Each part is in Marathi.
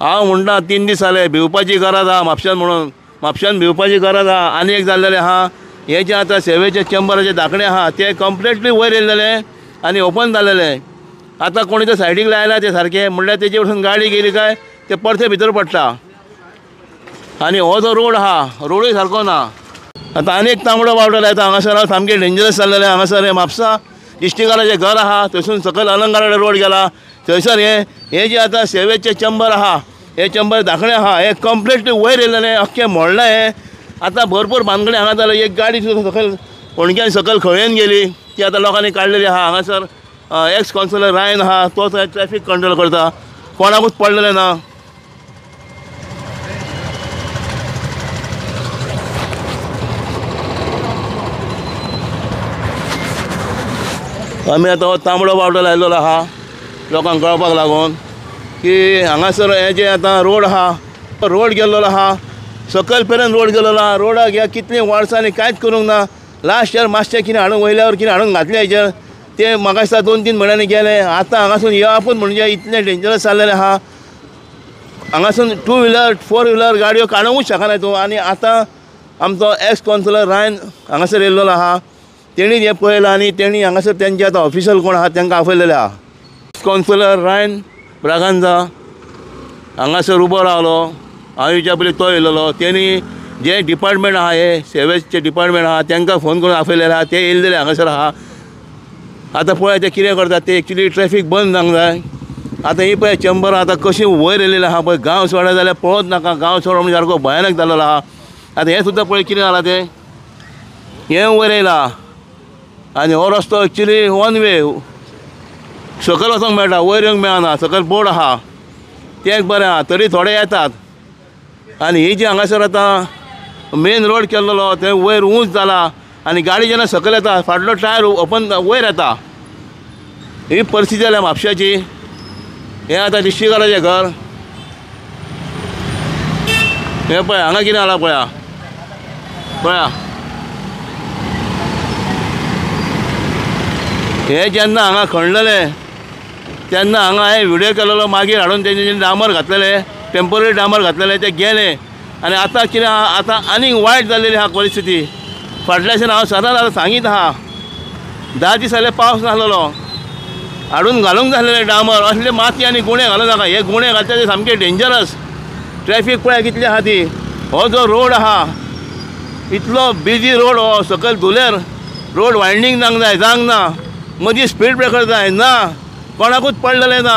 हांव म्हणटा 3 दीस जाले भिवपाची गरज आहा म्हापश्यान भिवपाची गरज आहा। आनी एक जाल्लेलें आहा, हे जे आतां सेवेचे चेंबराचे धाकणे आहा ते कंप्लिटली वयर येयलेले आनी ओपन जाल्लेले। आतां कोणी ते सायडीक लायला ते सारके म्हणल्यार तेजे वरसून गाडी गेली काय ते परते भितर पडटा। आनी हो जो रोड आहा रोडूय सारको ना। आतां आनी एक तांबडो बावटो लायता हांगासर सामकें डेंजरस जाल्लेलें। हांगासर हे म्हापसा इश्टिकाराचें घर आहा थंयसून सकयल अलंगार रोड गेला थंयसर हे जे आतां सेवेचे चेंबर आहा हे चेंबर धाकणे आहा हे कंप्लिटली वयर येयलेले अख्खें मोडलें। हे आतां भरपूर भानगडी हांगा जाले। एक गाडी सुद्दां सकयल फोंडक्यान सकयल खळयेन गेली ती आतां लोकांनी काडलेली आहा। हांगासर एक्स कावन्सिलर रायन आहा तो थंय ट्रॅफिक कंट्रोल करता, कोणाकूच पडलेलें ना। आमी आतां हो तांबडो बावटो लायलेलो आहा लोकांक कळपाक लागून की हांगासर हे जे आतां रोड आहा रोड गेल्लो आहा सकयल पर्यंत रोड गेल्लो आहा। रोडाक ह्या कितलीं वर्सांनी कांयच करूंक ना। लास्ट इयर मातशें कितें हाडून वयल्यावर कितें हाडून घातलें हेजेर ते म्हाका दिसता 2-3 म्हयन्यांनी गेले। आतां हांगासून येवपूच म्हणजे इतलें डेंजरस जाल्लेलें आहा। हांगासून 2 व्हिलर 4 व्हिलर गाडयो काडूंकूच शकना तूं। आनी आतां आमचो एक्स कावन्सिलर रायन हांगासर येयल्लो आहा तेणी हें पळयलां आनी तेणी हांगासर तेंचे आतां ऑफिशल कोण आहा तांकां आपयलेले आहा। कावन्सिलर रायन ब्रागांझा हांगासर उबो रावलो। हांव हेच्या पयलीं तो येयलेलो तेणी जे डिपार्टमेंट आहा हे सेवेचे डिपार्टमेंट आहा तांकां फोन करून आपयलेले आहा ते येयल्लेले हांगासर आहा। आतां पळय ते कितें करतात ते एक्चुली ट्रॅफिक बंद जावंक जाय। आतां ही पळय चेंबर आतां कशी वयर येयलेली आहा पळय गांव सोडा जाल्यार पळोवच नाका। गांव सोडो म्हणजे सारको भयानक जाल्लो आहा। आतां हें सुद्दां पळय कितें जालां ते हें वयर येयलां आनी हो रस्तो एक्चुली 1 वे सकयल वचोंक मेळटा वयर येवंक मेळना। सकयल बोर्ड आहा तें एक बरें आहा तरी थोडे येतात। आनी ही जी हांगासर आतां मेन रोड केल्लो थंय वयर उंच जाला आनी गाडी जेन्ना सकयल येता फाटलो टायर ओपन वयर येता। ही परिस्थिती जाल्या म्हापश्याची। हें आतां डिस्ट्रिक्टाचें घर हें पळय हांगा कितें जालां पळया। हे जेन्ना हांगा खणलेले तेन्ना हांगा हांवें व्हिडियो केलेलो मागीर हाडून तेंचे डांबर घातलेले टेम्पररी डांबर घातलेले ते गेले। आनी आतां कितें आहा आतां आनीक वायट जाल्लेली आहा परिस्थिती। फाटल्याच्यान हांव सदांच आतां सांगीत आहा 10 दीस जाले पावस नासलेलो हाडून घालूंक जाय आसलेलें डांबर। असले माती आनी गुणे घालूं नाका। हे गुणे घालता ते सामके डेंजरस। ट्रॅफिक पळय कितली आहा ती। हो जो रोड आहा इतलो बिजी रोड हो सकयल धुलेर रोड वायंडींग जावंक ना मदीं स्पीड ब्रेकर जाय ना कोणाकूच पडलेलें ना।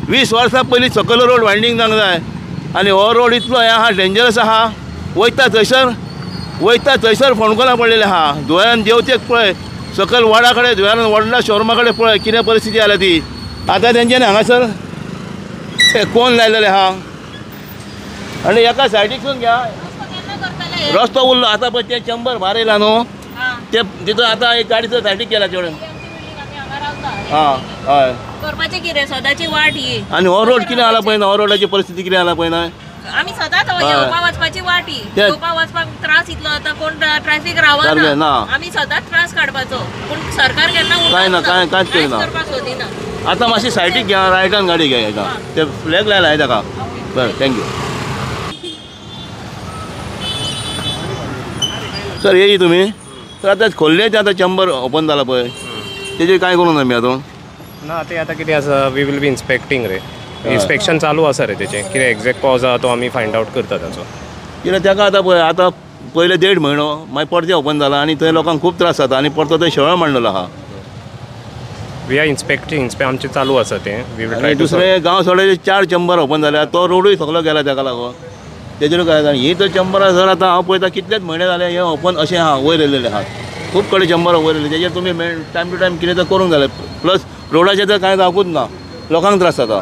20 वर्सां पयलीं सकयल रोड वायंडींग जावंक जाय आनी हो रोड इतलो हें आहा डेंजरस आहा। वयता थंयसर फोंडकोला पडलेले आहा। धुळ्यान देंवतेक पळय सकयल वाडा कडेन धुळ्यान व्हडल्या शोरमा कडेन पळय कितें परिस्थिती जाल्या ती। आतां तेंच्यांनी हांगासर कोन लायलेले आहा आनी एका सायडीकसून घ्या रस्तो उरलो। आतां पळय तें चेंबर भायर येयला न्हू ते तितून आतां एक गाडीचो सायडीक गेला तेवढें। हय करपाचें कितें सदांची वाट ही। आनी हो रोड कितें जाला पळय ना हो रोडाची परिस्थिती कितें जाला पळय ना। आमी सदांच येवपा वचपाची वाट ही। येवपा वचपाक त्रास इतलो जाता कोण ट्रॅफिक रावना आमी सदांच त्रास काडपाचो पूण सरकार केन्ना कांयच करिना करपाक सोदिना। आतां मातशी सायडीक घ्या रायटान गाडी घ्या हेका ते फ्लॅग लायला हांवें ताका। बरें थँक्यू सर येयी तुमी। तर आतां खोल्ले ते आतां चेंबर ओपन जाला पळय तेजेर कांय करूं ना आमी आतां ना ते आतां कितें आसा वी वील बी इन्स्पेक्टींग रे। इन्स्पेक्शन चालू आसा रे तेचें कितें एक्झॅक्ट कॉज आहा तो आमी फायंड आवट करता ताचो। कित्याक ताका आतां पळय आतां पयले 1.5 म्हयनो मागीर परते ओपन जाला आनी थंय लोकांक खूब त्रास जाता आनी परतो थंय शेळो मांडलेलो आहा। वी आर इन्स्पेक्टींग आमचें चालू आसा तें वी वील ट्राय टू। दुसरे गांव सोडे 4 चेंबर ओपन जाल्या तो रोडूय सगळो गेला ताका लागून तेजेर काय जाता। ही तर चेंबरां जर आतां हांव पळयता कितलेच म्हयने जाले हें ओपन अशें आहा वयर येयलेलें आहा। खूब कडेन चेंबर वयर येयले तेजेर तुमी टायम टू टायम कितें तर करूंक जालें। प्लस रोडाचेर तर कांय जावंकूच ना लोकांक त्रास जाता।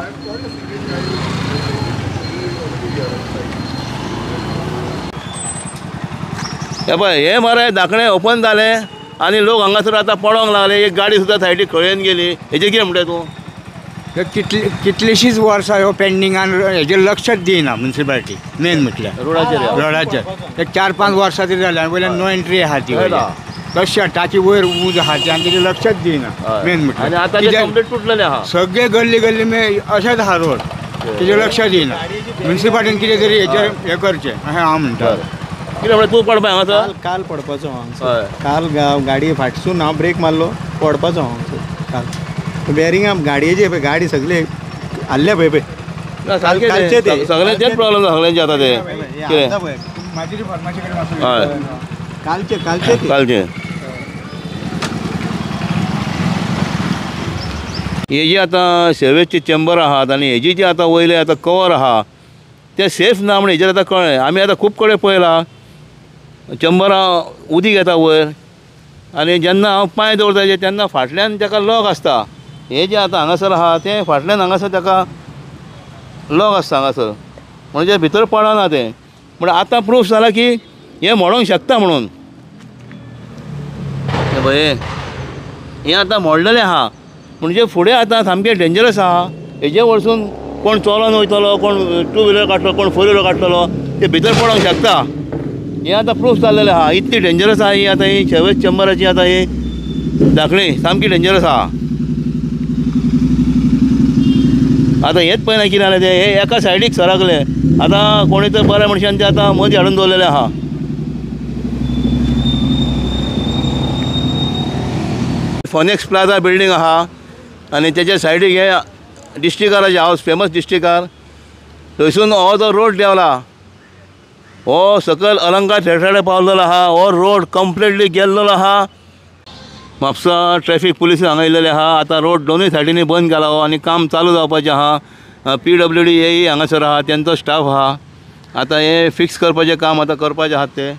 हे पळय हे मरे धाकणे ओपन जाले आनी लोक हांगासर आतां पडोंक लागले। एक गाडी सुद्दां सायडीक खळयेन गेली हेजेर कितें म्हणटा तूं। कितलीशींच वर्सां ह्यो पेंडिंगान हेजेर लक्षच दिना म्युन्सिपालिटी मेन म्हटल्यार रोडाचेर एक 4-5 वर्सां तरी जाल्यां वयल्यान नो एंट्री आहा ती तशें टाची वयर उंच आहा ती आनी तेजेर लक्षच दिना मेन म्हटल्यार। तुटलेले आहा सगळे गल्ली मे अशेंच आहा रोड तेजेर लक्ष दिना म्युन्सिपाल्टीन कितें तरी हेचेर हें करचें अशें हांव म्हणटा कितें म्हणल्यार तूं पडपा हांगासर काल पडपाचो हांव हय काल गाडये फाटसून हांव ब्रेक मारलो पडपाचो हांव काल बेरिंगा गाडयेचे पळय गाडी सगळे आल्ले पळय ना सारकें कालचे तें ते. सगळ्यांचेच प्रॉब्लेम सगळ्यांचे आता ते कितें म्हाजी फार्मासी कडेन वचून हय कालचे ते. कालचे हे जे आतां सर्वेची चेंबर आहात आनी हेजी जी आतां वयले आतां कवर आहा ते सेफ ना म्हणून हेजेर आतां कळ्ळें आमी आतां खूब कडेन पळयलां चेंबरा उदीक येता वयर आनी जेन्ना हांव पांय दवरता तेन्ना फाटल्यान ताका लॉक आसता हे जे आतां हांगासर आहा तें फाटल्यान हांगासर ताका लॉक आसता हांगासर म्हणजे भितर पडना तें म्हण आतां प्रूफ जाला की हें मोडोंक शकता म्हणून हे पळय हें आतां मोडलेलें आहा म्हणजे फुडें आतां सामकें डेंजरस आहा हेजे वरसून कोण चलोन वयतलो कोण टू व्हिलर काडटलो कोण फोर व्हिलर काडटलो ते भितर पडोंक शकता हें आतां प्रूफ जाल्लेलें आहा इतली डेंजरस आहा ही आतां ही सर्वेस चेंबराची आतां ही धाकणी सामकी डेंजरस आहा आतां हेंच पळयना कितें जालें तें हे एका सायडीक सरकलें आतां कोणी तर बऱ्या मनशान तें आतां मदीं हाडून दवरलेलें आहा फोनेक्स प्लाझा बिल्डींग आहा आनी तेच्या सायडीक हे डिस्ट्रिक्टाराचें हावस फेमस डिस्ट्रिक्टार थंयसून हो जो रोड देंवला हो सकयल अलंकार थेटराडे पावलेलो आहा हो रोड कंप्लिटली गेल्लेलो आहा म्हापसा ट्रॅफिक पुलीस हांगा येयलेले आहा आतां रोड दोनूय सायडींनी बंद केला हो आनी काम चालू जावपाचें आहा PWD हांगासर आहा तेंचो स्टाफ आहा आतां हे फिक्स करपाचें काम आतां करपाचें आहात ते